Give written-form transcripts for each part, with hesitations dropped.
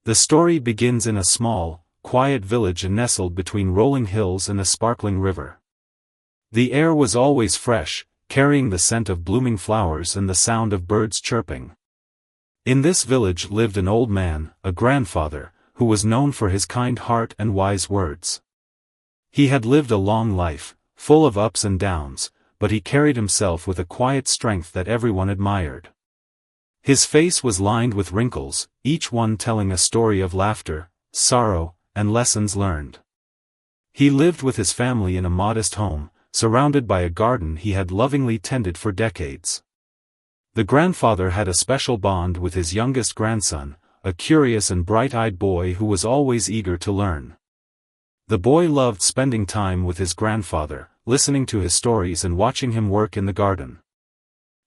The story begins in a small, quiet village nestled between rolling hills and a sparkling river. The air was always fresh, carrying the scent of blooming flowers and the sound of birds chirping. In this village lived an old man, a grandfather, who was known for his kind heart and wise words. He had lived a long life, full of ups and downs, but he carried himself with a quiet strength that everyone admired. His face was lined with wrinkles, each one telling a story of laughter, sorrow, and lessons learned. He lived with his family in a modest home, surrounded by a garden he had lovingly tended for decades. The grandfather had a special bond with his youngest grandson, a curious and bright-eyed boy who was always eager to learn. The boy loved spending time with his grandfather, listening to his stories and watching him work in the garden.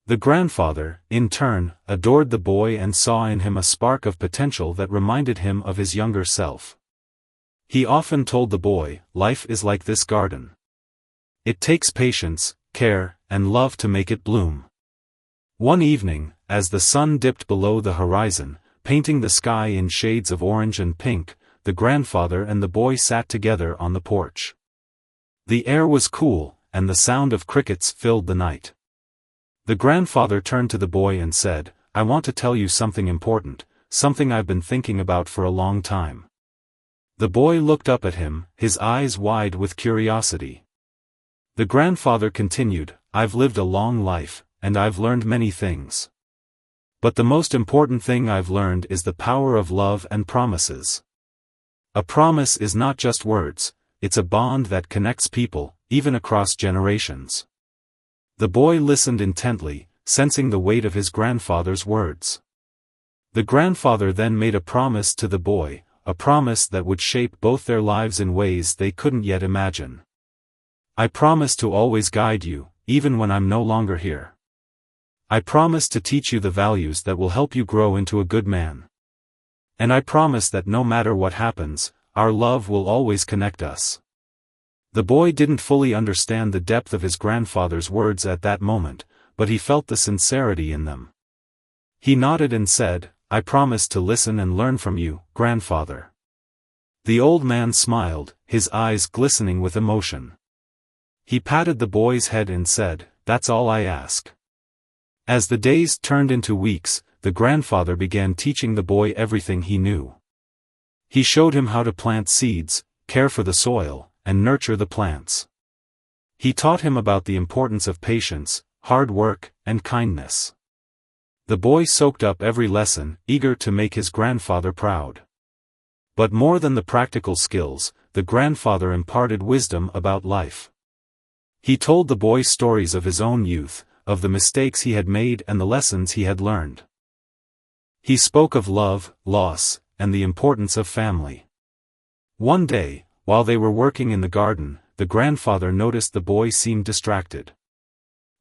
The grandfather, in turn, adored the boy and saw in him a spark of potential that reminded him of his younger self. He often told the boy, "Life is like this garden. It takes patience, care, and love to make it bloom." One evening, as the sun dipped below the horizon, painting the sky in shades of orange and pink, the grandfather and the boy sat together on the porch. The air was cool, and the sound of crickets filled the night. The grandfather turned to the boy and said, "I want to tell you something important, something I've been thinking about for a long time." The boy looked up at him, his eyes wide with curiosity. The grandfather continued, "I've lived a long life, and I've learned many things. But the most important thing I've learned is the power of love and promises. A promise is not just words, it's a bond that connects people, even across generations." The boy listened intently, sensing the weight of his grandfather's words. The grandfather then made a promise to the boy, a promise that would shape both their lives in ways they couldn't yet imagine. "I promise to always guide you, even when I'm no longer here. I promise to teach you the values that will help you grow into a good man. And I promise that no matter what happens, our love will always connect us." The boy didn't fully understand the depth of his grandfather's words at that moment, but he felt the sincerity in them. He nodded and said, "I promise to listen and learn from you, grandfather." The old man smiled, his eyes glistening with emotion. He patted the boy's head and said, "That's all I ask." As the days turned into weeks, the grandfather began teaching the boy everything he knew. He showed him how to plant seeds, care for the soil, and nurture the plants. He taught him about the importance of patience, hard work, and kindness. The boy soaked up every lesson, eager to make his grandfather proud. But more than the practical skills, the grandfather imparted wisdom about life. He told the boy stories of his own youth, of the mistakes he had made and the lessons he had learned. He spoke of love, loss, and the importance of family. One day, while they were working in the garden, the grandfather noticed the boy seemed distracted.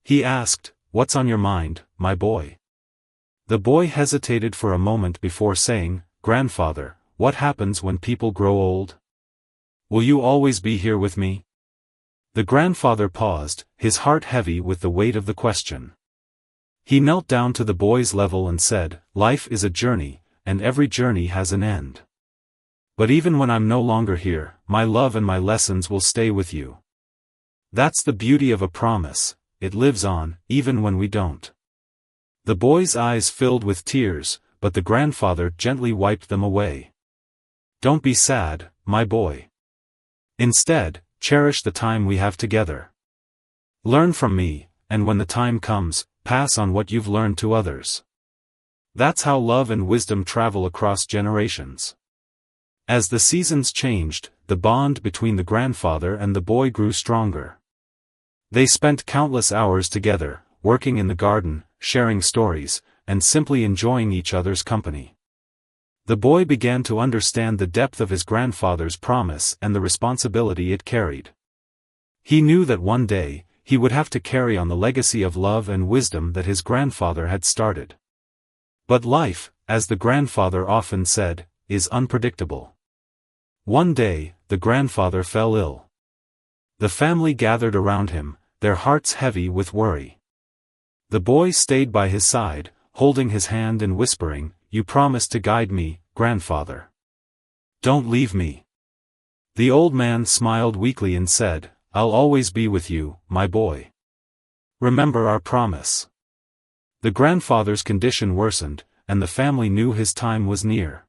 He asked, "What's on your mind, my boy?" The boy hesitated for a moment before saying, "Grandfather, what happens when people grow old? Will you always be here with me?" The grandfather paused, his heart heavy with the weight of the question. He knelt down to the boy's level and said, "Life is a journey, and every journey has an end. But even when I'm no longer here, my love and my lessons will stay with you. That's the beauty of a promise, it lives on, even when we don't." The boy's eyes filled with tears, but the grandfather gently wiped them away. "Don't be sad, my boy. Instead, cherish the time we have together. Learn from me, and when the time comes, pass on what you've learned to others." That's how love and wisdom travel across generations. As the seasons changed, the bond between the grandfather and the boy grew stronger. They spent countless hours together, working in the garden, sharing stories, and simply enjoying each other's company. The boy began to understand the depth of his grandfather's promise and the responsibility it carried. He knew that one day, he would have to carry on the legacy of love and wisdom that his grandfather had started. But life, as the grandfather often said, is unpredictable. One day, the grandfather fell ill. The family gathered around him, their hearts heavy with worry. The boy stayed by his side, holding his hand and whispering, "You promised to guide me, grandfather. Don't leave me." The old man smiled weakly and said, "I'll always be with you, my boy. Remember our promise." The grandfather's condition worsened, and the family knew his time was near.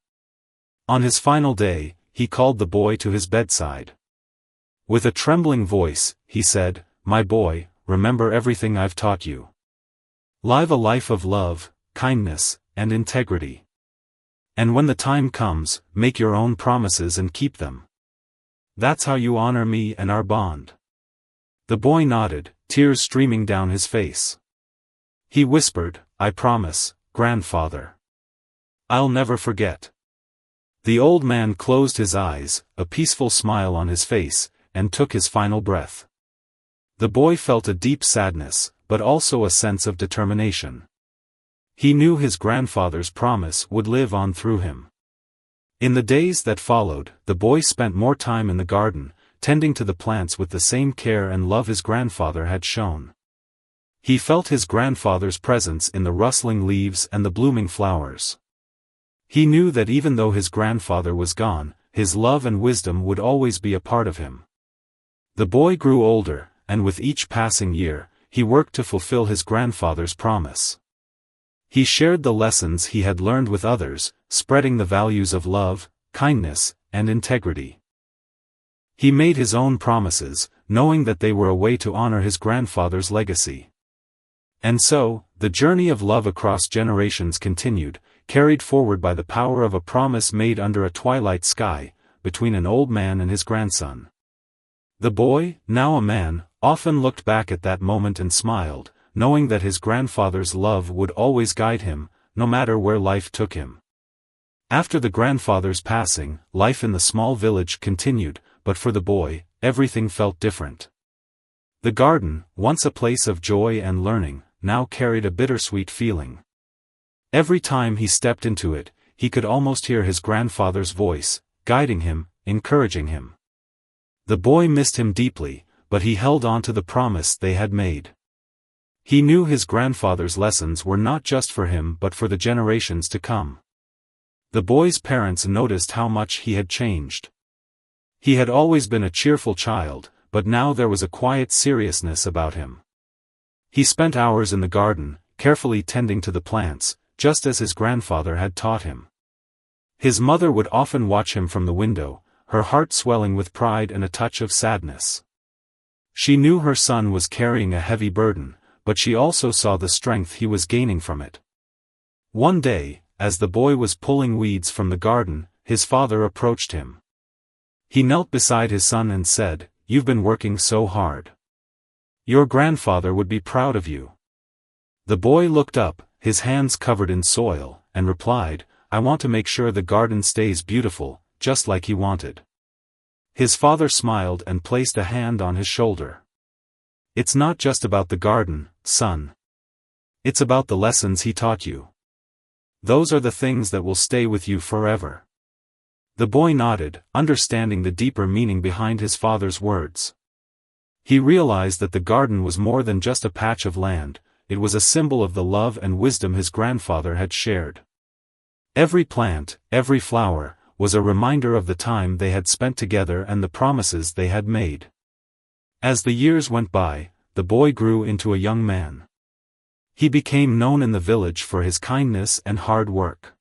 On his final day, he called the boy to his bedside. With a trembling voice, he said, "My boy, remember everything I've taught you. Live a life of love, kindness, and integrity. And when the time comes, make your own promises and keep them. That's how you honor me and our bond." The boy nodded, tears streaming down his face. He whispered, "I promise, grandfather. I'll never forget." The old man closed his eyes, a peaceful smile on his face, and took his final breath. The boy felt a deep sadness, but also a sense of determination. He knew his grandfather's promise would live on through him. In the days that followed, the boy spent more time in the garden, tending to the plants with the same care and love his grandfather had shown. He felt his grandfather's presence in the rustling leaves and the blooming flowers. He knew that even though his grandfather was gone, his love and wisdom would always be a part of him. The boy grew older, and with each passing year, he worked to fulfill his grandfather's promise. He shared the lessons he had learned with others, spreading the values of love, kindness, and integrity. He made his own promises, knowing that they were a way to honor his grandfather's legacy. And so, the journey of love across generations continued, carried forward by the power of a promise made under a twilight sky, between an old man and his grandson. The boy, now a man, often looked back at that moment and smiled, knowing that his grandfather's love would always guide him, no matter where life took him. After the grandfather's passing, life in the small village continued, but for the boy, everything felt different. The garden, once a place of joy and learning, now carried a bittersweet feeling. Every time he stepped into it, he could almost hear his grandfather's voice, guiding him, encouraging him. The boy missed him deeply, but he held on to the promise they had made. He knew his grandfather's lessons were not just for him but for the generations to come. The boy's parents noticed how much he had changed. He had always been a cheerful child, but now there was a quiet seriousness about him. He spent hours in the garden, carefully tending to the plants, just as his grandfather had taught him. His mother would often watch him from the window, her heart swelling with pride and a touch of sadness. She knew her son was carrying a heavy burden, but she also saw the strength he was gaining from it. One day, as the boy was pulling weeds from the garden, his father approached him. He knelt beside his son and said, "You've been working so hard. Your grandfather would be proud of you." The boy looked up, his hands covered in soil, and replied, "I want to make sure the garden stays beautiful, just like he wanted." His father smiled and placed a hand on his shoulder. "It's not just about the garden, son. It's about the lessons he taught you. Those are the things that will stay with you forever." The boy nodded, understanding the deeper meaning behind his father's words. He realized that the garden was more than just a patch of land, it was a symbol of the love and wisdom his grandfather had shared. Every plant, every flower, was a reminder of the time they had spent together and the promises they had made. As the years went by, the boy grew into a young man. He became known in the village for his kindness and hard work.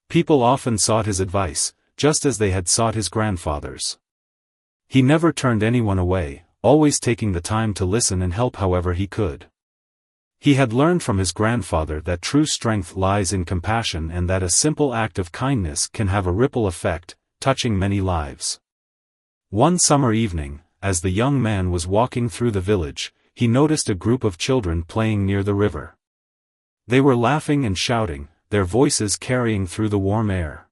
People often sought his advice, just as they had sought his grandfather's. He never turned anyone away, always taking the time to listen and help however he could. He had learned from his grandfather that true strength lies in compassion and that a simple act of kindness can have a ripple effect, touching many lives. One summer evening, as the young man was walking through the village, he noticed a group of children playing near the river. They were laughing and shouting, their voices carrying through the warm air.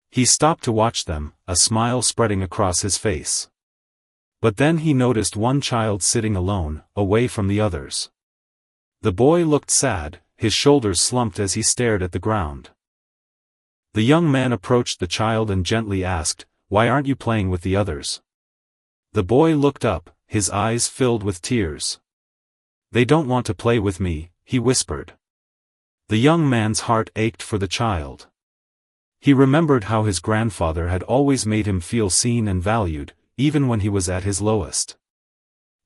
He stopped to watch them, a smile spreading across his face. But then he noticed one child sitting alone, away from the others. The boy looked sad, his shoulders slumped as he stared at the ground. The young man approached the child and gently asked, "Why aren't you playing with the others?" The boy looked up, his eyes filled with tears. "They don't want to play with me," he whispered. The young man's heart ached for the child. He remembered how his grandfather had always made him feel seen and valued, even when he was at his lowest.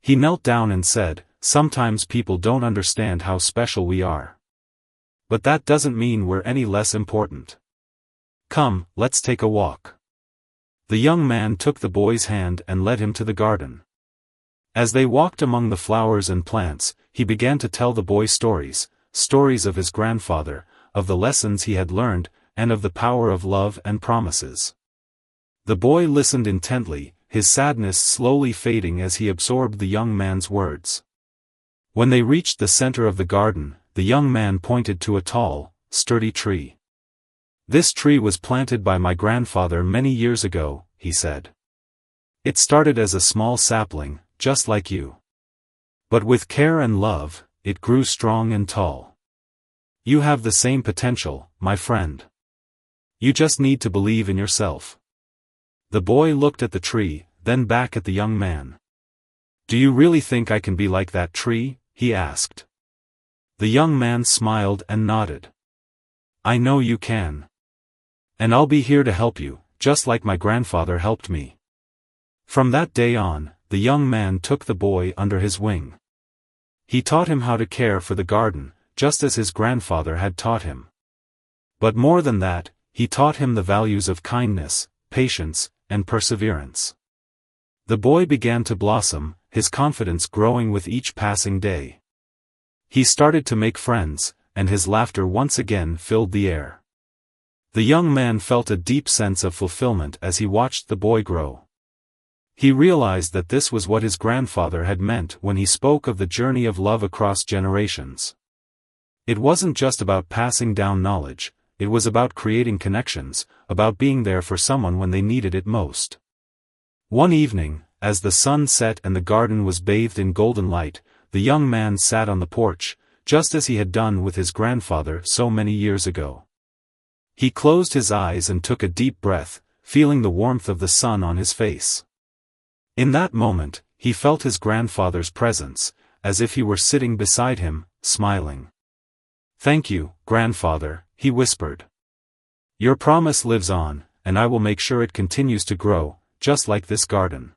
He knelt down and said, "Sometimes people don't understand how special we are. But that doesn't mean we're any less important. Come, let's take a walk." The young man took the boy's hand and led him to the garden. As they walked among the flowers and plants, he began to tell the boy stories, stories of his grandfather, of the lessons he had learned, and of the power of love and promises. The boy listened intently, his sadness slowly fading as he absorbed the young man's words. When they reached the center of the garden, the young man pointed to a tall, sturdy tree. "This tree was planted by my grandfather many years ago," he said. "It started as a small sapling, just like you. But with care and love, it grew strong and tall. You have the same potential, my friend. You just need to believe in yourself." The boy looked at the tree, then back at the young man. "Do you really think I can be like that tree?" he asked. The young man smiled and nodded. "I know you can. And I'll be here to help you, just like my grandfather helped me." From that day on, the young man took the boy under his wing. He taught him how to care for the garden, just as his grandfather had taught him. But more than that, he taught him the values of kindness, patience, and perseverance. The boy began to blossom, his confidence growing with each passing day. He started to make friends, and his laughter once again filled the air. The young man felt a deep sense of fulfillment as he watched the boy grow. He realized that this was what his grandfather had meant when he spoke of the journey of love across generations. It wasn't just about passing down knowledge, it was about creating connections, about being there for someone when they needed it most. One evening, as the sun set and the garden was bathed in golden light, the young man sat on the porch, just as he had done with his grandfather so many years ago. He closed his eyes and took a deep breath, feeling the warmth of the sun on his face. In that moment, he felt his grandfather's presence, as if he were sitting beside him, smiling. "Thank you, grandfather," he whispered. "Your promise lives on, and I will make sure it continues to grow, just like this garden."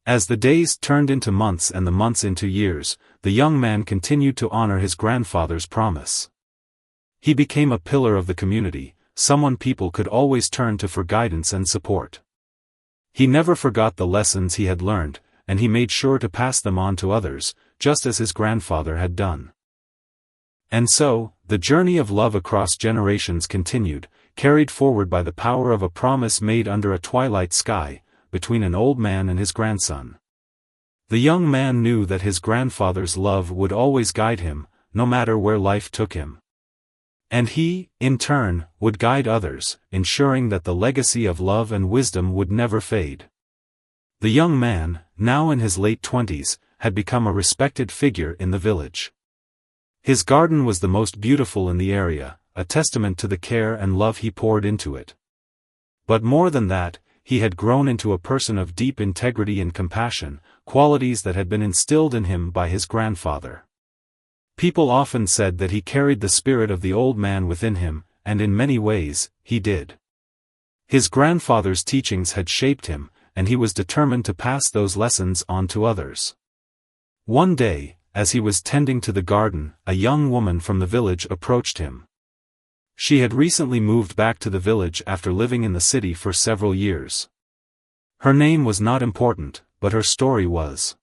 As the days turned into months and the months into years, the young man continued to honor his grandfather's promise. He became a pillar of the community, someone people could always turn to for guidance and support. He never forgot the lessons he had learned, and he made sure to pass them on to others, just as his grandfather had done. And so, the journey of love across generations continued, carried forward by the power of a promise made under a twilight sky, between an old man and his grandson. The young man knew that his grandfather's love would always guide him, no matter where life took him. And he, in turn, would guide others, ensuring that the legacy of love and wisdom would never fade. The young man, now in his late 20s, had become a respected figure in the village. His garden was the most beautiful in the area, a testament to the care and love he poured into it. But more than that, he had grown into a person of deep integrity and compassion, qualities that had been instilled in him by his grandfather. People often said that he carried the spirit of the old man within him, and in many ways, he did. His grandfather's teachings had shaped him, and he was determined to pass those lessons on to others. One day, as he was tending to the garden, a young woman from the village approached him. She had recently moved back to the village after living in the city for several years. Her name was not important, but her story was.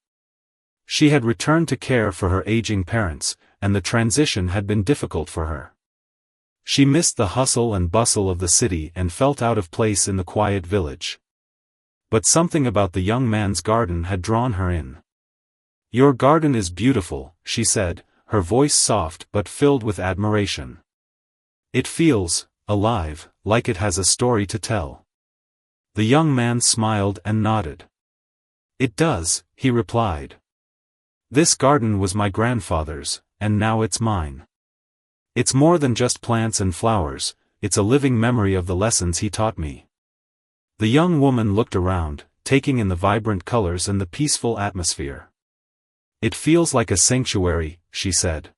She had returned to care for her aging parents, and the transition had been difficult for her. She missed the hustle and bustle of the city and felt out of place in the quiet village. But something about the young man's garden had drawn her in. "Your garden is beautiful," she said, her voice soft but filled with admiration. "It feels alive, like it has a story to tell." The young man smiled and nodded. "It does," he replied. "This garden was my grandfather's, and now it's mine. It's more than just plants and flowers, it's a living memory of the lessons he taught me." The young woman looked around, taking in the vibrant colors and the peaceful atmosphere. "It feels like a sanctuary," she said.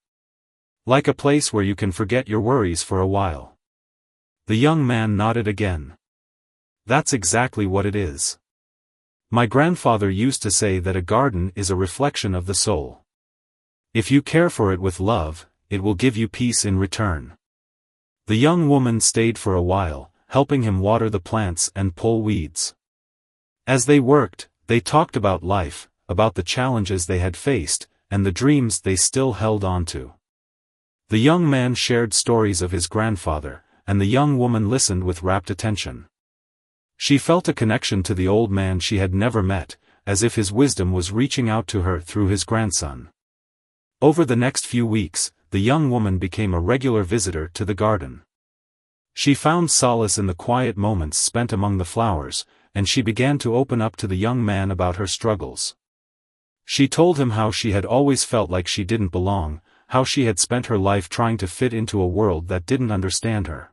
"Like a place where you can forget your worries for a while." The young man nodded again. That's exactly what it is. My grandfather used to say that a garden is a reflection of the soul. If you care for it with love, it will give you peace in return. The young woman stayed for a while, helping him water the plants and pull weeds. As they worked, they talked about life, about the challenges they had faced, and the dreams they still held on to. The young man shared stories of his grandfather, and the young woman listened with rapt attention. She felt a connection to the old man she had never met, as if his wisdom was reaching out to her through his grandson. Over the next few weeks, the young woman became a regular visitor to the garden. She found solace in the quiet moments spent among the flowers, and she began to open up to the young man about her struggles. She told him how she had always felt like she didn't belong, how she had spent her life trying to fit into a world that didn't understand her.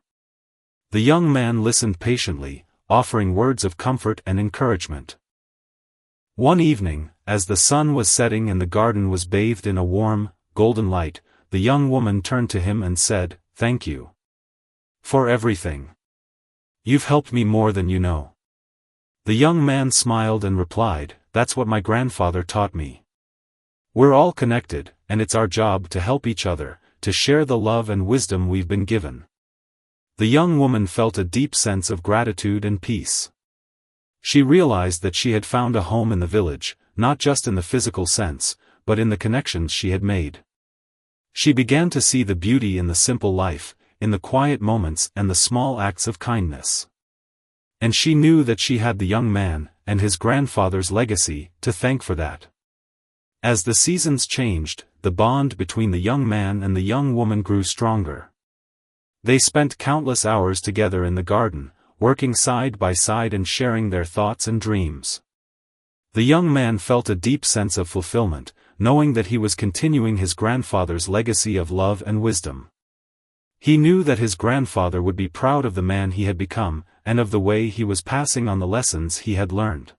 The young man listened patiently, offering words of comfort and encouragement. One evening, as the sun was setting and the garden was bathed in a warm, golden light, the young woman turned to him and said, "Thank you for everything. You've helped me more than you know." The young man smiled and replied, "That's what my grandfather taught me. We're all connected, and it's our job to help each other, to share the love and wisdom we've been given." The young woman felt a deep sense of gratitude and peace. She realized that she had found a home in the village, not just in the physical sense, but in the connections she had made. She began to see the beauty in the simple life, in the quiet moments and the small acts of kindness. And she knew that she had the young man, and his grandfather's legacy, to thank for that. As the seasons changed, the bond between the young man and the young woman grew stronger. They spent countless hours together in the garden, working side by side and sharing their thoughts and dreams. The young man felt a deep sense of fulfillment, knowing that he was continuing his grandfather's legacy of love and wisdom. He knew that his grandfather would be proud of the man he had become, and of the way he was passing on the lessons he had learned.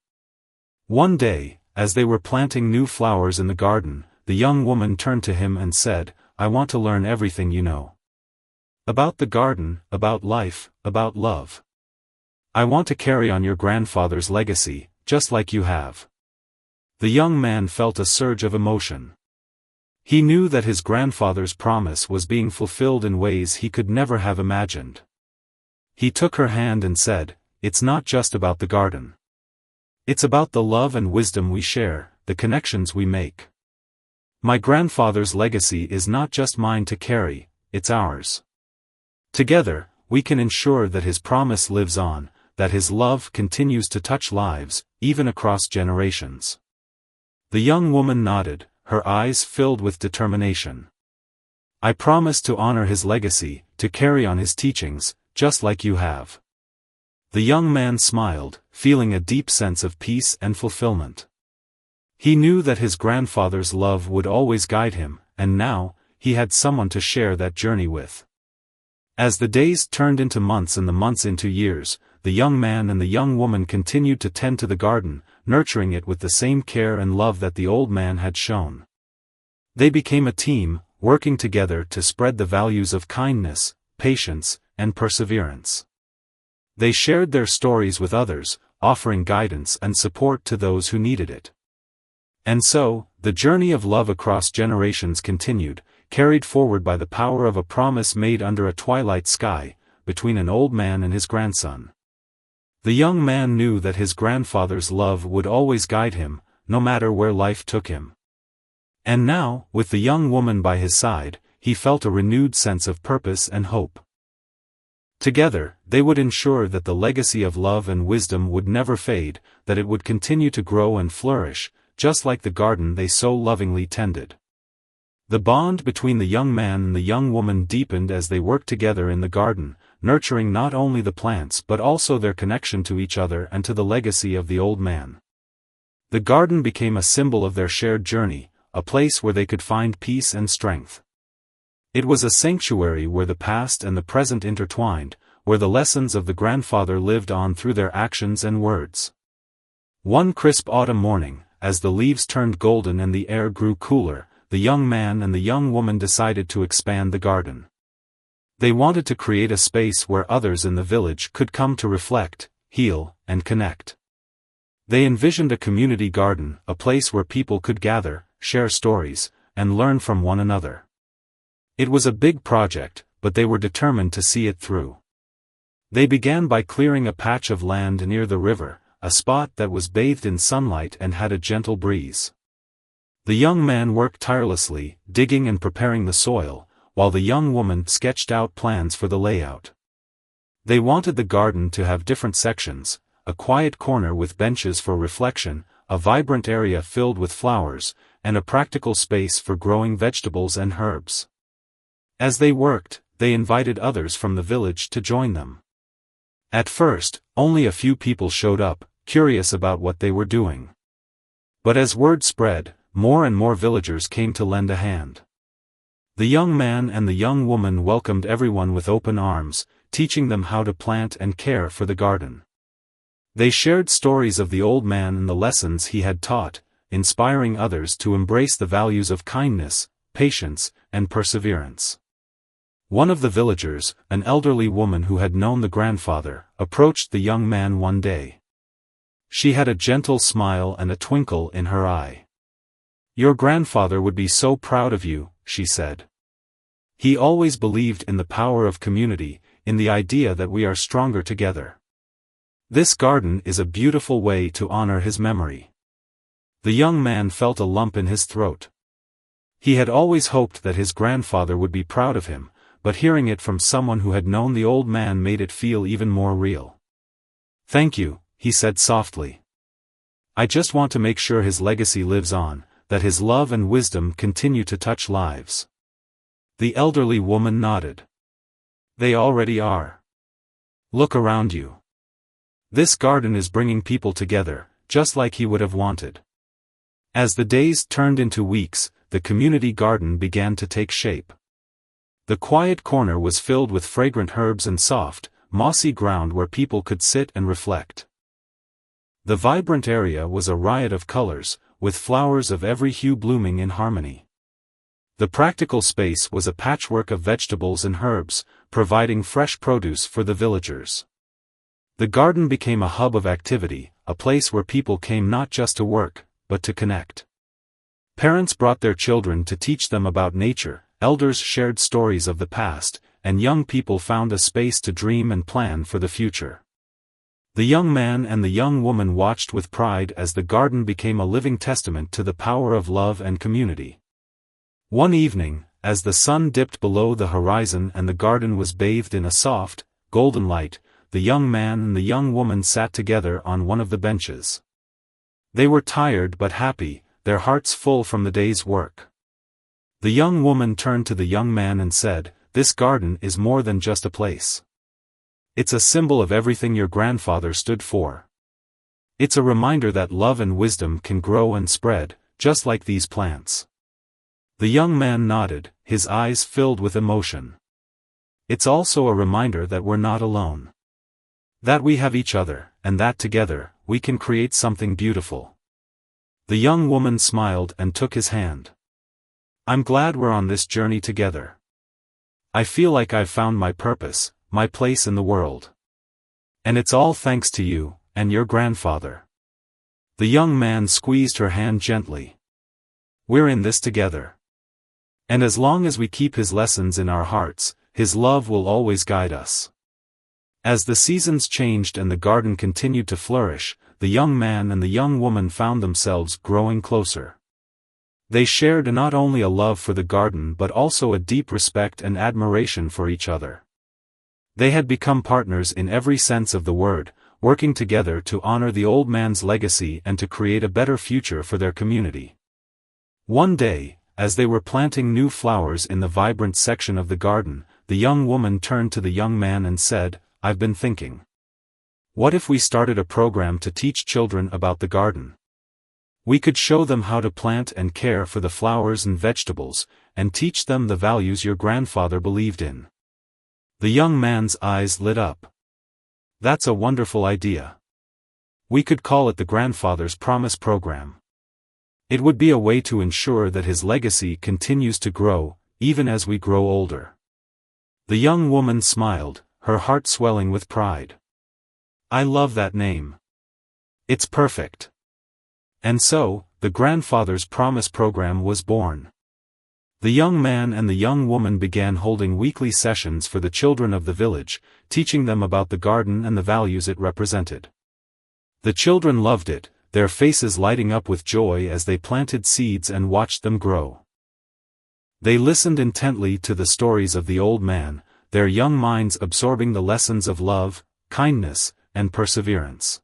One day, as they were planting new flowers in the garden, the young woman turned to him and said, "I want to learn everything you know. About the garden, about life, about love. I want to carry on your grandfather's legacy, just like you have." The young man felt a surge of emotion. He knew that his grandfather's promise was being fulfilled in ways he could never have imagined. He took her hand and said, "It's not just about the garden. It's about the love and wisdom we share, the connections we make. My grandfather's legacy is not just mine to carry, it's ours. Together, we can ensure that his promise lives on, that his love continues to touch lives, even across generations." The young woman nodded, her eyes filled with determination. "I promise to honor his legacy, to carry on his teachings, just like you have." The young man smiled, feeling a deep sense of peace and fulfillment. He knew that his grandfather's love would always guide him, and now, he had someone to share that journey with. As the days turned into months and the months into years, the young man and the young woman continued to tend to the garden, nurturing it with the same care and love that the old man had shown. They became a team, working together to spread the values of kindness, patience, and perseverance. They shared their stories with others, offering guidance and support to those who needed it. And so, the journey of love across generations continued, carried forward by the power of a promise made under a twilight sky, between an old man and his grandson. The young man knew that his grandfather's love would always guide him, no matter where life took him. And now, with the young woman by his side, he felt a renewed sense of purpose and hope. Together, they would ensure that the legacy of love and wisdom would never fade, that it would continue to grow and flourish, just like the garden they so lovingly tended. The bond between the young man and the young woman deepened as they worked together in the garden, nurturing not only the plants but also their connection to each other and to the legacy of the old man. The garden became a symbol of their shared journey, a place where they could find peace and strength. It was a sanctuary where the past and the present intertwined, where the lessons of the grandfather lived on through their actions and words. One crisp autumn morning, as the leaves turned golden and the air grew cooler, the young man and the young woman decided to expand the garden. They wanted to create a space where others in the village could come to reflect, heal, and connect. They envisioned a community garden, a place where people could gather, share stories, and learn from one another. It was a big project, but they were determined to see it through. They began by clearing a patch of land near the river, a spot that was bathed in sunlight and had a gentle breeze. The young man worked tirelessly, digging and preparing the soil, while the young woman sketched out plans for the layout. They wanted the garden to have different sections, a quiet corner with benches for reflection, a vibrant area filled with flowers, and a practical space for growing vegetables and herbs. As they worked, they invited others from the village to join them. At first, only a few people showed up, curious about what they were doing. But as word spread, more and more villagers came to lend a hand. The young man and the young woman welcomed everyone with open arms, teaching them how to plant and care for the garden. They shared stories of the old man and the lessons he had taught, inspiring others to embrace the values of kindness, patience, and perseverance. One of the villagers, an elderly woman who had known the grandfather, approached the young man one day. She had a gentle smile and a twinkle in her eye. "Your grandfather would be so proud of you," she said. "He always believed in the power of community, in the idea that we are stronger together. This garden is a beautiful way to honor his memory." The young man felt a lump in his throat. He had always hoped that his grandfather would be proud of him, but hearing it from someone who had known the old man made it feel even more real. "Thank you," he said softly. "I just want to make sure his legacy lives on, that his love and wisdom continue to touch lives." The elderly woman nodded. "They already are. Look around you. This garden is bringing people together, just like he would have wanted." As the days turned into weeks, the community garden began to take shape. The quiet corner was filled with fragrant herbs and soft, mossy ground where people could sit and reflect. The vibrant area was a riot of colors, with flowers of every hue blooming in harmony. The practical space was a patchwork of vegetables and herbs, providing fresh produce for the villagers. The garden became a hub of activity, a place where people came not just to work, but to connect. Parents brought their children to teach them about nature, elders shared stories of the past, and young people found a space to dream and plan for the future. The young man and the young woman watched with pride as the garden became a living testament to the power of love and community. One evening, as the sun dipped below the horizon and the garden was bathed in a soft, golden light, the young man and the young woman sat together on one of the benches. They were tired but happy, their hearts full from the day's work. The young woman turned to the young man and said, "This garden is more than just a place. It's a symbol of everything your grandfather stood for. It's a reminder that love and wisdom can grow and spread, just like these plants." The young man nodded, his eyes filled with emotion. "It's also a reminder that we're not alone. That we have each other, and that together, we can create something beautiful." The young woman smiled and took his hand. "I'm glad we're on this journey together. I feel like I've found my purpose, my place in the world. And it's all thanks to you, and your grandfather." The young man squeezed her hand gently. "We're in this together. And as long as we keep his lessons in our hearts, his love will always guide us." As the seasons changed and the garden continued to flourish, the young man and the young woman found themselves growing closer. They shared not only a love for the garden but also a deep respect and admiration for each other. They had become partners in every sense of the word, working together to honor the old man's legacy and to create a better future for their community. One day, as they were planting new flowers in the vibrant section of the garden, the young woman turned to the young man and said, "I've been thinking. What if we started a program to teach children about the garden? We could show them how to plant and care for the flowers and vegetables, and teach them the values your grandfather believed in." The young man's eyes lit up. "That's a wonderful idea. We could call it the Grandfather's Promise Program. It would be a way to ensure that his legacy continues to grow, even as we grow older." The young woman smiled, her heart swelling with pride. I love that name. It's perfect. And so, the Grandfather's Promise program was born. The young man and the young woman began holding weekly sessions for the children of the village, teaching them about the garden and the values it represented. The children loved it, their faces lighting up with joy as they planted seeds and watched them grow. They listened intently to the stories of the old man, their young minds absorbing the lessons of love, kindness, and perseverance.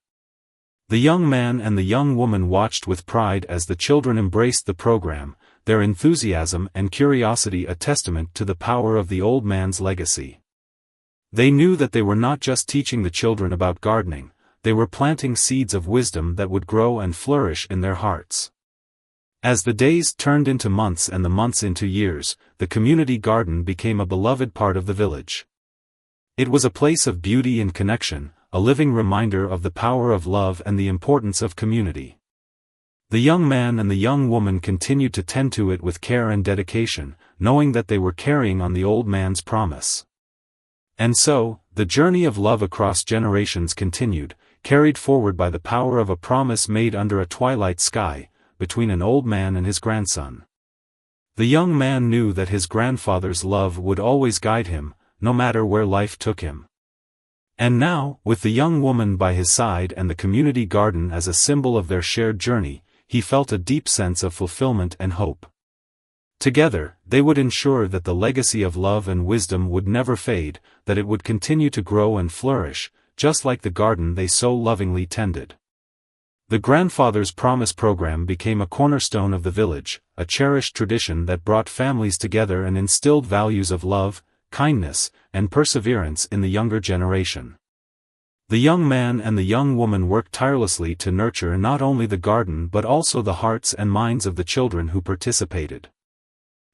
The young man and the young woman watched with pride as the children embraced the program, their enthusiasm and curiosity a testament to the power of the old man's legacy. They knew that they were not just teaching the children about gardening, they were planting seeds of wisdom that would grow and flourish in their hearts. As the days turned into months and the months into years, the community garden became a beloved part of the village. It was a place of beauty and connection, a living reminder of the power of love and the importance of community. The young man and the young woman continued to tend to it with care and dedication, knowing that they were carrying on the old man's promise. And so, the journey of love across generations continued, carried forward by the power of a promise made under a twilight sky, between an old man and his grandson. The young man knew that his grandfather's love would always guide him, no matter where life took him. And now, with the young woman by his side and the community garden as a symbol of their shared journey, he felt a deep sense of fulfillment and hope. Together, they would ensure that the legacy of love and wisdom would never fade, that it would continue to grow and flourish, just like the garden they so lovingly tended. The Grandfather's Promise program became a cornerstone of the village, a cherished tradition that brought families together and instilled values of love, kindness, and perseverance in the younger generation. The young man and the young woman worked tirelessly to nurture not only the garden but also the hearts and minds of the children who participated.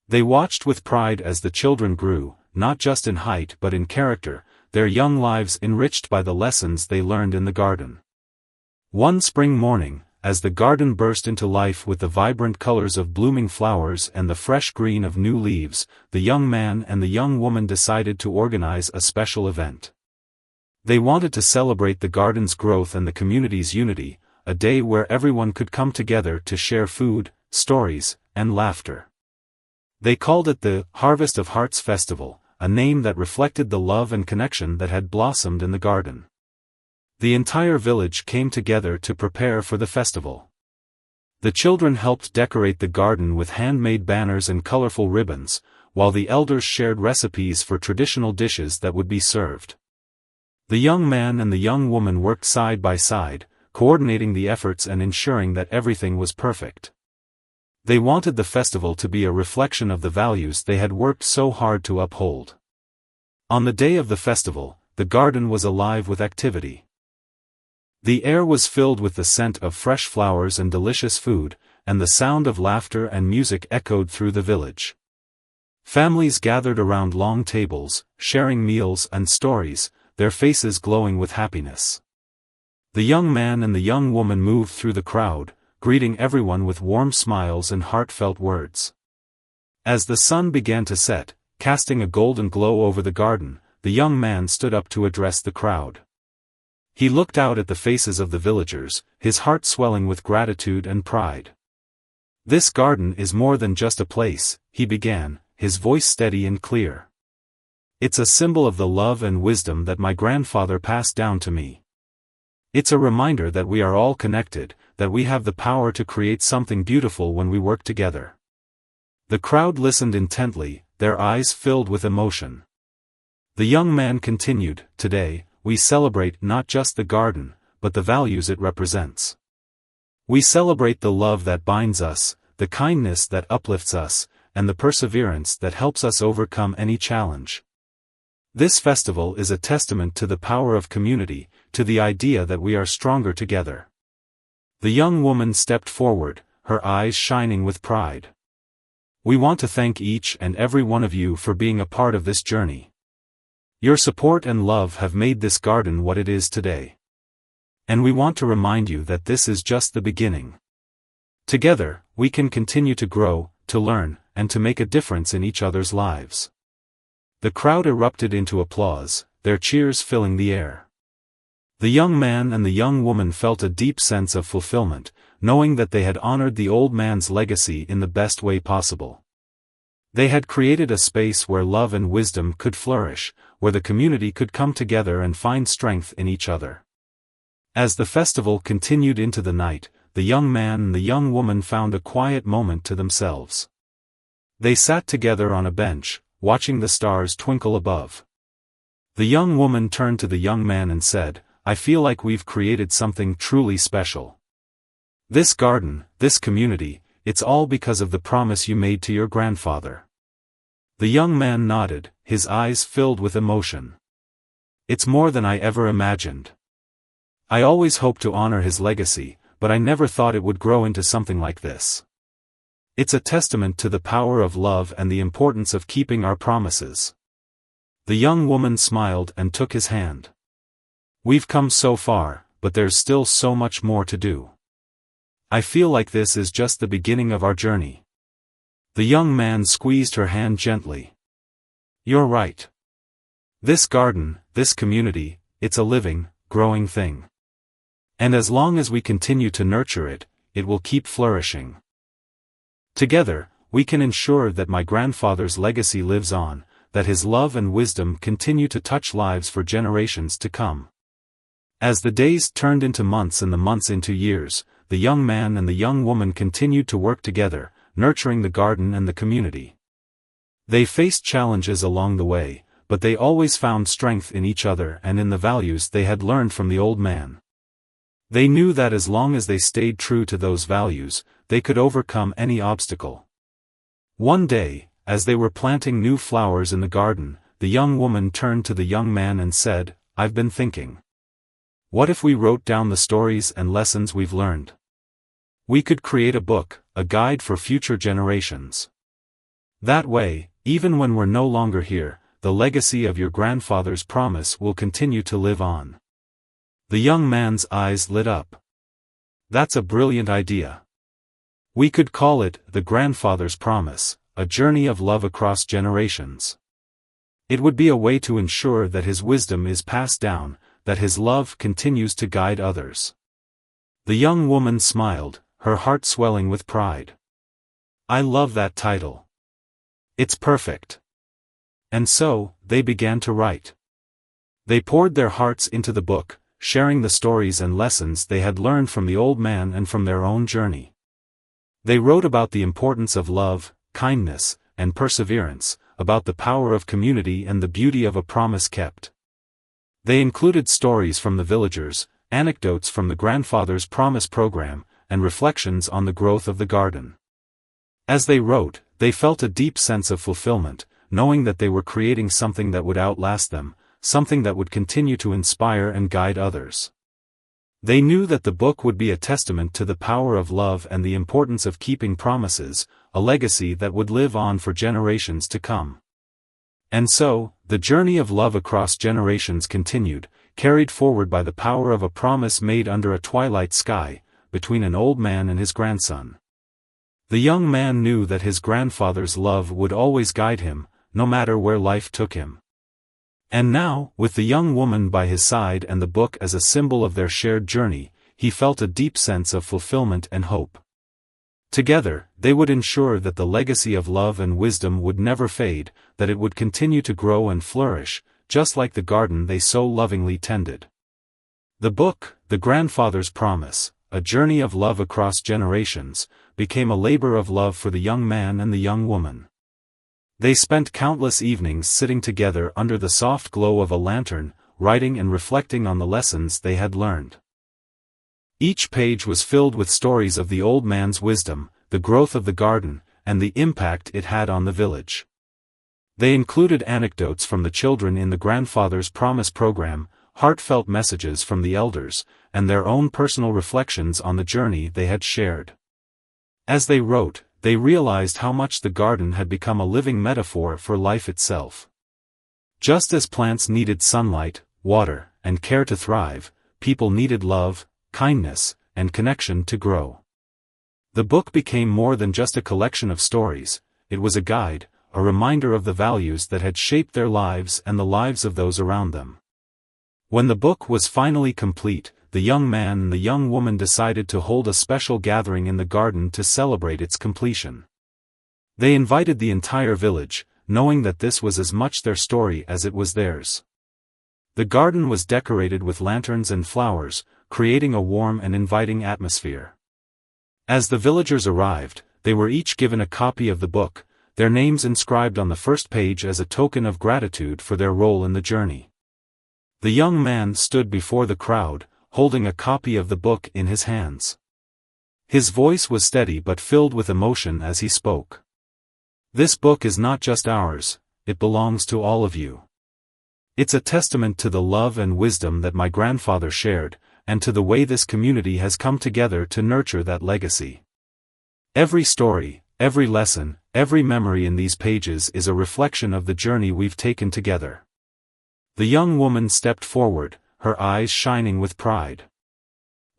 They watched with pride as the children grew, not just in height but in character, their young lives enriched by the lessons they learned in the garden. One spring morning, as the garden burst into life with the vibrant colors of blooming flowers and the fresh green of new leaves, the young man and the young woman decided to organize a special event. They wanted to celebrate the garden's growth and the community's unity, a day where everyone could come together to share food, stories, and laughter. They called it the Harvest of Hearts Festival, a name that reflected the love and connection that had blossomed in the garden. The entire village came together to prepare for the festival. The children helped decorate the garden with handmade banners and colorful ribbons, while the elders shared recipes for traditional dishes that would be served. The young man and the young woman worked side by side, coordinating the efforts and ensuring that everything was perfect. They wanted the festival to be a reflection of the values they had worked so hard to uphold. On the day of the festival, the garden was alive with activity. The air was filled with the scent of fresh flowers and delicious food, and the sound of laughter and music echoed through the village. Families gathered around long tables, sharing meals and stories, their faces glowing with happiness. The young man and the young woman moved through the crowd, greeting everyone with warm smiles and heartfelt words. As the sun began to set, casting a golden glow over the garden, the young man stood up to address the crowd. He looked out at the faces of the villagers, his heart swelling with gratitude and pride. This garden is more than just a place, he began, his voice steady and clear. It's a symbol of the love and wisdom that my grandfather passed down to me. It's a reminder that we are all connected, that we have the power to create something beautiful when we work together. The crowd listened intently, their eyes filled with emotion. The young man continued, today, we celebrate not just the garden, but the values it represents. We celebrate the love that binds us, the kindness that uplifts us, and the perseverance that helps us overcome any challenge. This festival is a testament to the power of community, to the idea that we are stronger together. The young woman stepped forward, her eyes shining with pride. We want to thank each and every one of you for being a part of this journey. Your support and love have made this garden what it is today. And we want to remind you that this is just the beginning. Together, we can continue to grow, to learn, and to make a difference in each other's lives. The crowd erupted into applause, their cheers filling the air. The young man and the young woman felt a deep sense of fulfillment, knowing that they had honored the old man's legacy in the best way possible. They had created a space where love and wisdom could flourish, where the community could come together and find strength in each other. As the festival continued into the night, the young man and the young woman found a quiet moment to themselves. They sat together on a bench, watching the stars twinkle above. The young woman turned to the young man and said, "I feel like we've created something truly special. This garden, this community, it's all because of the promise you made to your grandfather." The young man nodded, his eyes filled with emotion. "It's more than I ever imagined. I always hoped to honor his legacy, but I never thought it would grow into something like this. It's a testament to the power of love and the importance of keeping our promises." The young woman smiled and took his hand. "We've come so far, but there's still so much more to do. I feel like this is just the beginning of our journey." The young man squeezed her hand gently. "You're right. This garden, this community, it's a living, growing thing. And as long as we continue to nurture it, it will keep flourishing. Together, we can ensure that my grandfather's legacy lives on, that his love and wisdom continue to touch lives for generations to come." As the days turned into months and the months into years, the young man and the young woman continued to work together, nurturing the garden and the community. They faced challenges along the way, but they always found strength in each other and in the values they had learned from the old man. They knew that as long as they stayed true to those values, they could overcome any obstacle. One day, as they were planting new flowers in the garden, the young woman turned to the young man and said, "I've been thinking. What if we wrote down the stories and lessons we've learned? We could create a book, a guide for future generations. That way, even when we're no longer here, the legacy of your grandfather's promise will continue to live on." The young man's eyes lit up. "That's a brilliant idea. We could call it The Grandfather's Promise, a journey of love across generations. It would be a way to ensure that his wisdom is passed down, that his love continues to guide others." The young woman smiled, her heart swelling with pride. "I love that title. It's perfect." And so, they began to write. They poured their hearts into the book, sharing the stories and lessons they had learned from the old man and from their own journey. They wrote about the importance of love, kindness, and perseverance, about the power of community and the beauty of a promise kept. They included stories from the villagers, anecdotes from the grandfather's promise program, and reflections on the growth of the garden. As they wrote, they felt a deep sense of fulfillment, knowing that they were creating something that would outlast them, something that would continue to inspire and guide others. They knew that the book would be a testament to the power of love and the importance of keeping promises, a legacy that would live on for generations to come. And so, the journey of love across generations continued, carried forward by the power of a promise made under a twilight sky, between an old man and his grandson. The young man knew that his grandfather's love would always guide him, no matter where life took him. And now, with the young woman by his side and the book as a symbol of their shared journey, he felt a deep sense of fulfillment and hope. Together, they would ensure that the legacy of love and wisdom would never fade, that it would continue to grow and flourish, just like the garden they so lovingly tended. The book, The Grandfather's Promise, a journey of love across generations, became a labor of love for the young man and the young woman. They spent countless evenings sitting together under the soft glow of a lantern, writing and reflecting on the lessons they had learned. Each page was filled with stories of the old man's wisdom, the growth of the garden, and the impact it had on the village. They included anecdotes from the children in the Grandfather's Promise program, heartfelt messages from the elders, and their own personal reflections on the journey they had shared. As they wrote, they realized how much the garden had become a living metaphor for life itself. Just as plants needed sunlight, water, and care to thrive, people needed love, kindness, and connection to grow. The book became more than just a collection of stories, it was a guide, a reminder of the values that had shaped their lives and the lives of those around them. When the book was finally complete, the young man and the young woman decided to hold a special gathering in the garden to celebrate its completion. They invited the entire village, knowing that this was as much their story as it was theirs. The garden was decorated with lanterns and flowers, creating a warm and inviting atmosphere. As the villagers arrived, they were each given a copy of the book, their names inscribed on the first page as a token of gratitude for their role in the journey. The young man stood before the crowd, holding a copy of the book in his hands. His voice was steady but filled with emotion as he spoke. "This book is not just ours, it belongs to all of you. It's a testament to the love and wisdom that my grandfather shared, and to the way this community has come together to nurture that legacy. Every story, every lesson, every memory in these pages is a reflection of the journey we've taken together." The young woman stepped forward, her eyes shining with pride.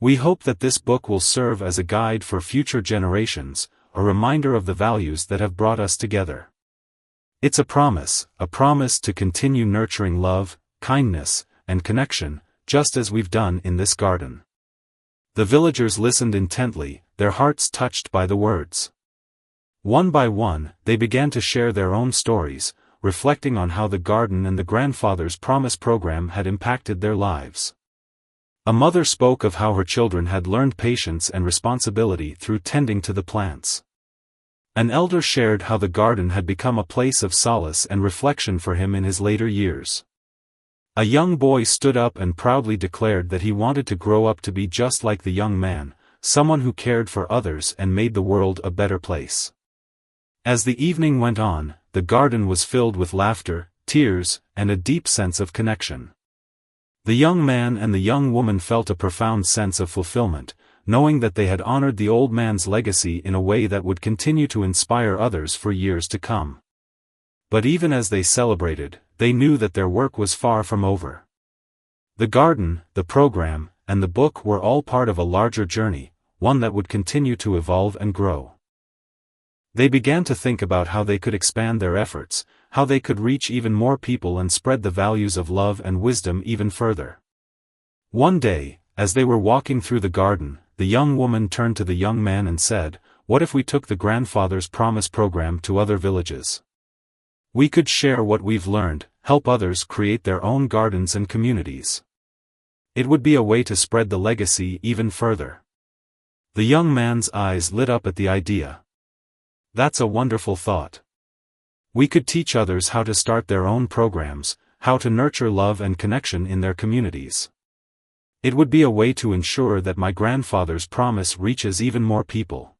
"We hope that this book will serve as a guide for future generations, a reminder of the values that have brought us together. It's a promise to continue nurturing love, kindness, and connection, just as we've done in this garden." The villagers listened intently, their hearts touched by the words. One by one, they began to share their own stories, reflecting on how the garden and the grandfather's promise program had impacted their lives. A mother spoke of how her children had learned patience and responsibility through tending to the plants. An elder shared how the garden had become a place of solace and reflection for him in his later years. A young boy stood up and proudly declared that he wanted to grow up to be just like the young man, someone who cared for others and made the world a better place. As the evening went on, the garden was filled with laughter, tears, and a deep sense of connection. The young man and the young woman felt a profound sense of fulfillment, knowing that they had honored the old man's legacy in a way that would continue to inspire others for years to come. But even as they celebrated, they knew that their work was far from over. The garden, the program, and the book were all part of a larger journey, one that would continue to evolve and grow. They began to think about how they could expand their efforts, how they could reach even more people and spread the values of love and wisdom even further. One day, as they were walking through the garden, the young woman turned to the young man and said, "What if we took the grandfather's promise program to other villages? We could share what we've learned, help others create their own gardens and communities. It would be a way to spread the legacy even further." The young man's eyes lit up at the idea. "That's a wonderful thought. We could teach others how to start their own programs, how to nurture love and connection in their communities. It would be a way to ensure that my grandfather's promise reaches even more people."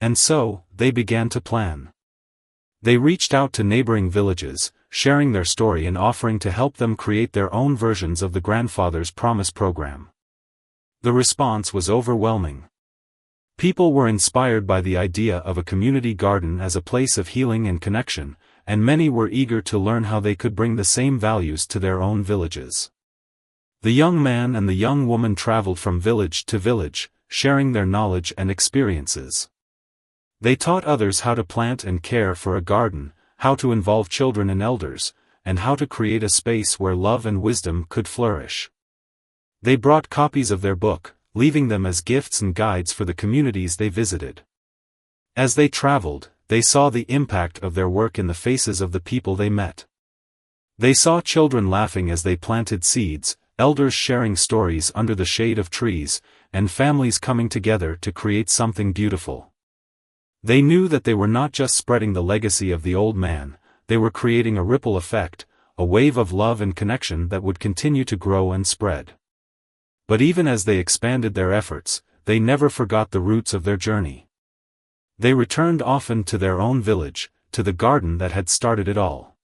And so, they began to plan. They reached out to neighboring villages, sharing their story and offering to help them create their own versions of the grandfather's promise program. The response was overwhelming. People were inspired by the idea of a community garden as a place of healing and connection, and many were eager to learn how they could bring the same values to their own villages. The young man and the young woman traveled from village to village, sharing their knowledge and experiences. They taught others how to plant and care for a garden, how to involve children and elders, and how to create a space where love and wisdom could flourish. They brought copies of their book, leaving them as gifts and guides for the communities they visited. As they traveled, they saw the impact of their work in the faces of the people they met. They saw children laughing as they planted seeds, elders sharing stories under the shade of trees, and families coming together to create something beautiful. They knew that they were not just spreading the legacy of the old man, they were creating a ripple effect, a wave of love and connection that would continue to grow and spread. But even as they expanded their efforts, they never forgot the roots of their journey. They returned often to their own village, to the garden that had started it all.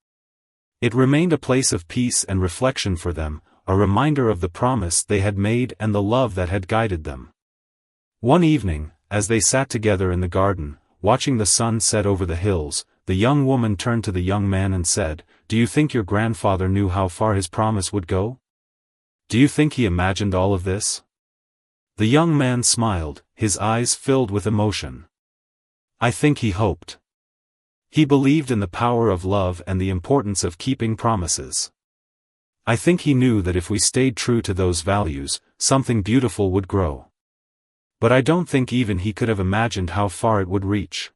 It remained a place of peace and reflection for them, a reminder of the promise they had made and the love that had guided them. One evening, as they sat together in the garden, watching the sun set over the hills, the young woman turned to the young man and said, "Do you think your grandfather knew how far his promise would go? Do you think he imagined all of this?" The young man smiled, his eyes filled with emotion. "I think he hoped. He believed in the power of love and the importance of keeping promises. I think he knew that if we stayed true to those values, something beautiful would grow. But I don't think even he could have imagined how far it would reach.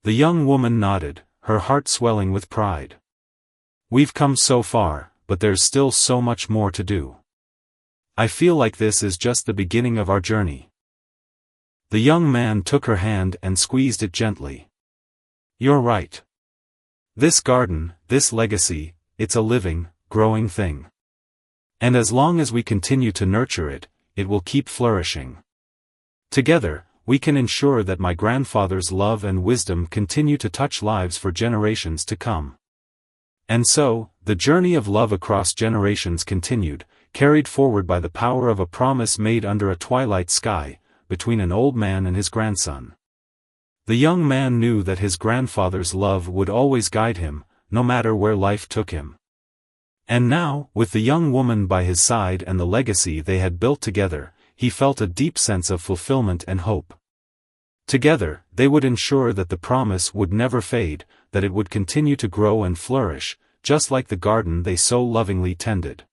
The young woman nodded, her heart swelling with pride. We've come so far, but there's still so much more to do. I feel like this is just the beginning of our journey. The young man took her hand and squeezed it gently. You're right. This garden, this legacy, it's a living, growing thing. And as long as we continue to nurture it, it will keep flourishing. Together, we can ensure that my grandfather's love and wisdom continue to touch lives for generations to come. And so, the journey of love across generations continued, carried forward by the power of a promise made under a twilight sky, between an old man and his grandson. The young man knew that his grandfather's love would always guide him, no matter where life took him. And now, with the young woman by his side and the legacy they had built together, he felt a deep sense of fulfillment and hope. Together, they would ensure that the promise would never fade, that it would continue to grow and flourish, just like the garden they so lovingly tended.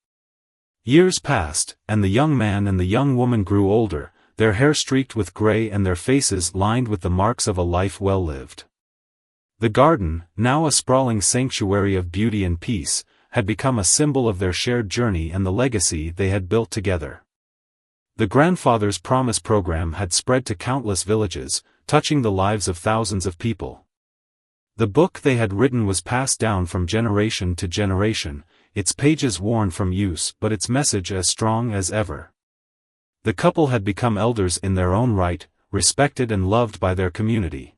Years passed, and the young man and the young woman grew older, their hair streaked with gray and their faces lined with the marks of a life well lived. The garden, now a sprawling sanctuary of beauty and peace, had become a symbol of their shared journey and the legacy they had built together. The grandfather's promise program had spread to countless villages, touching the lives of thousands of people. The book they had written was passed down from generation to generation, its pages worn from use but its message as strong as ever. The couple had become elders in their own right, respected and loved by their community.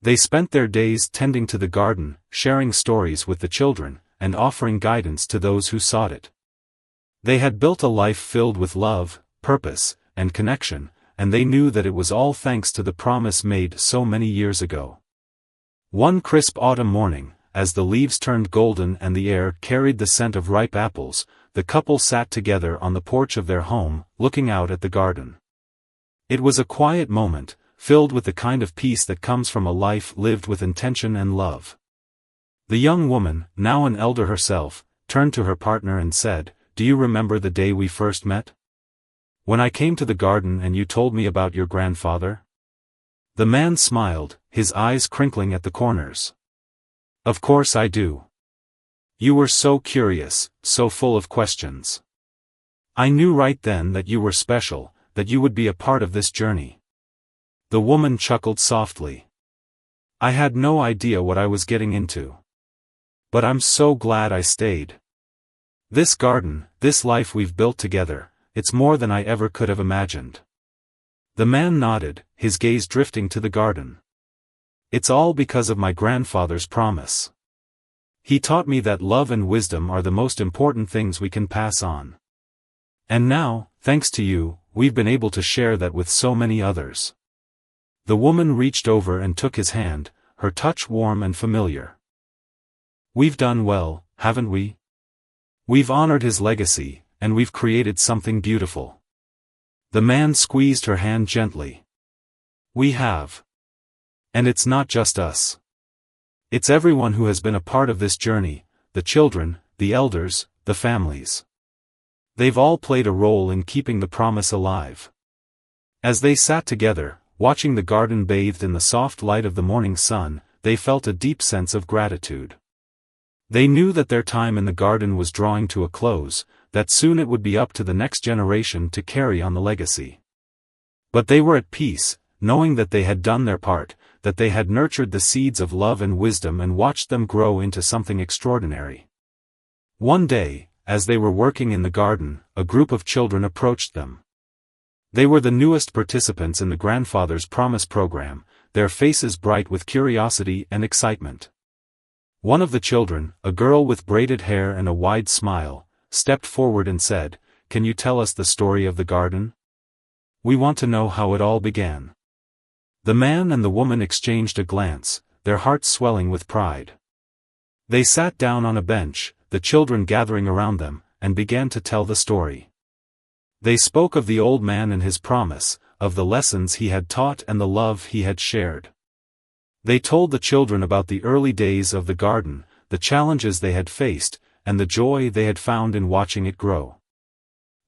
They spent their days tending to the garden, sharing stories with the children, and offering guidance to those who sought it. They had built a life filled with love, purpose, and connection, and they knew that it was all thanks to the promise made so many years ago. One crisp autumn morning, as the leaves turned golden and the air carried the scent of ripe apples, the couple sat together on the porch of their home, looking out at the garden. It was a quiet moment, filled with the kind of peace that comes from a life lived with intention and love. The young woman, now an elder herself, turned to her partner and said, "Do you remember the day we first met? When I came to the garden and you told me about your grandfather?" The man smiled, his eyes crinkling at the corners. "Of course I do. You were so curious, so full of questions. I knew right then that you were special, that you would be a part of this journey." The woman chuckled softly. "I had no idea what I was getting into. But I'm so glad I stayed. This garden, this life we've built together, it's more than I ever could have imagined." The man nodded, his gaze drifting to the garden. "It's all because of my grandfather's promise. He taught me that love and wisdom are the most important things we can pass on. And now, thanks to you, we've been able to share that with so many others." The woman reached over and took his hand, her touch warm and familiar. "We've done well, haven't we? We've honored his legacy, and we've created something beautiful." The man squeezed her hand gently. "We have. And it's not just us. It's everyone who has been a part of this journey, the children, the elders, the families. They've all played a role in keeping the promise alive." As they sat together, watching the garden bathed in the soft light of the morning sun, they felt a deep sense of gratitude. They knew that their time in the garden was drawing to a close, that soon it would be up to the next generation to carry on the legacy. But they were at peace, knowing that they had done their part, that they had nurtured the seeds of love and wisdom and watched them grow into something extraordinary. One day, as they were working in the garden, a group of children approached them. They were the newest participants in the grandfather's promise program, their faces bright with curiosity and excitement. One of the children, a girl with braided hair and a wide smile, stepped forward and said, "Can you tell us the story of the garden? We want to know how it all began." The man and the woman exchanged a glance, their hearts swelling with pride. They sat down on a bench, the children gathering around them, and began to tell the story. They spoke of the old man and his promise, of the lessons he had taught and the love he had shared. They told the children about the early days of the garden, the challenges they had faced, and the joy they had found in watching it grow.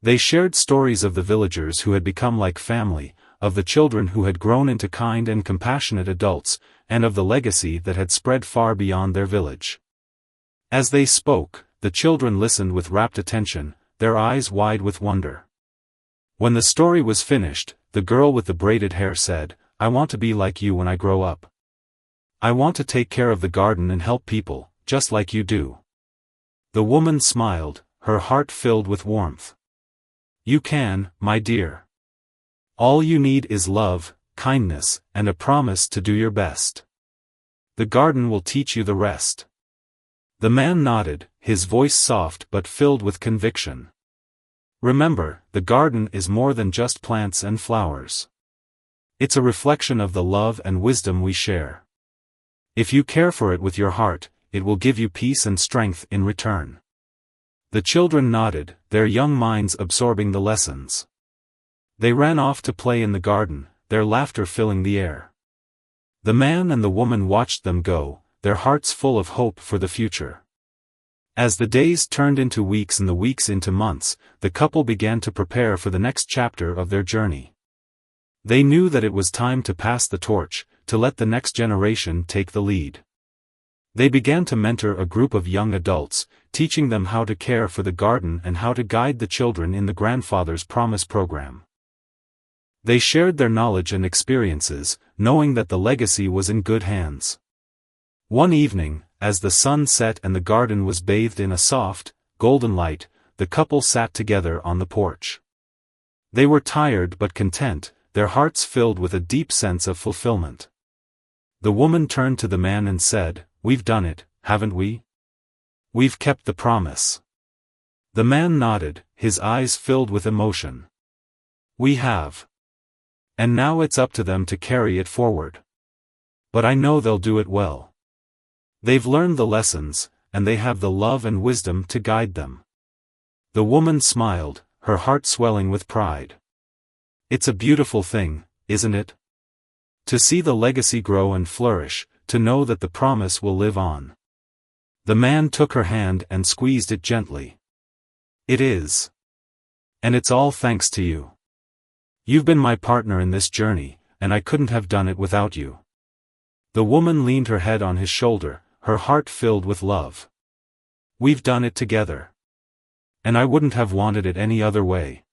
They shared stories of the villagers who had become like family, of the children who had grown into kind and compassionate adults, and of the legacy that had spread far beyond their village. As they spoke, the children listened with rapt attention, their eyes wide with wonder. When the story was finished, the girl with the braided hair said, "I want to be like you when I grow up. I want to take care of the garden and help people, just like you do." The woman smiled, her heart filled with warmth. "You can, my dear. All you need is love, kindness, and a promise to do your best. The garden will teach you the rest." The man nodded, his voice soft but filled with conviction. Remember, the garden is more than just plants and flowers. It's a reflection of the love and wisdom we share. If you care for it with your heart, it will give you peace and strength in return. The children nodded, their young minds absorbing the lessons. They ran off to play in the garden, their laughter filling the air. The man and the woman watched them go, their hearts full of hope for the future. As the days turned into weeks and the weeks into months, the couple began to prepare for the next chapter of their journey. They knew that it was time to pass the torch, to let the next generation take the lead. They began to mentor a group of young adults, teaching them how to care for the garden and how to guide the children in the Grandfather's Promise program. They shared their knowledge and experiences, knowing that the legacy was in good hands. One evening, as the sun set and the garden was bathed in a soft, golden light, the couple sat together on the porch. They were tired but content, their hearts filled with a deep sense of fulfillment. The woman turned to the man and said, "We've done it, haven't we? We've kept the promise." The man nodded, his eyes filled with emotion. "We have. And now it's up to them to carry it forward. But I know they'll do it well. They've learned the lessons, and they have the love and wisdom to guide them." The woman smiled, her heart swelling with pride. It's a beautiful thing, isn't it? To see the legacy grow and flourish, to know that the promise will live on. The man took her hand and squeezed it gently. "It is. And it's all thanks to you. You've been my partner in this journey, and I couldn't have done it without you." The woman leaned her head on his shoulder, her heart filled with love. "We've done it together. And I wouldn't have wanted it any other way."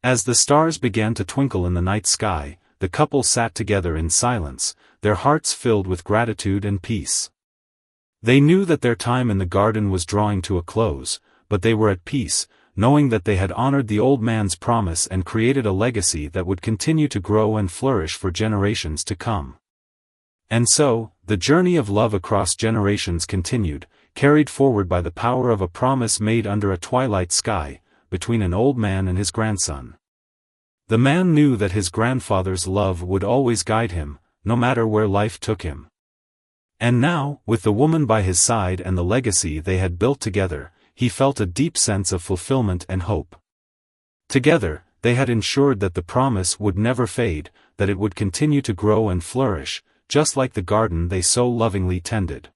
As the stars began to twinkle in the night sky, the couple sat together in silence, their hearts filled with gratitude and peace. They knew that their time in the garden was drawing to a close, but they were at peace, knowing that they had honored the old man's promise and created a legacy that would continue to grow and flourish for generations to come. And so, the journey of love across generations continued, carried forward by the power of a promise made under a twilight sky, between an old man and his grandson. The man knew that his grandfather's love would always guide him, no matter where life took him. And now, with the woman by his side and the legacy they had built together, he felt a deep sense of fulfillment and hope. Together, they had ensured that the promise would never fade, that it would continue to grow and flourish, just like the garden they so lovingly tended.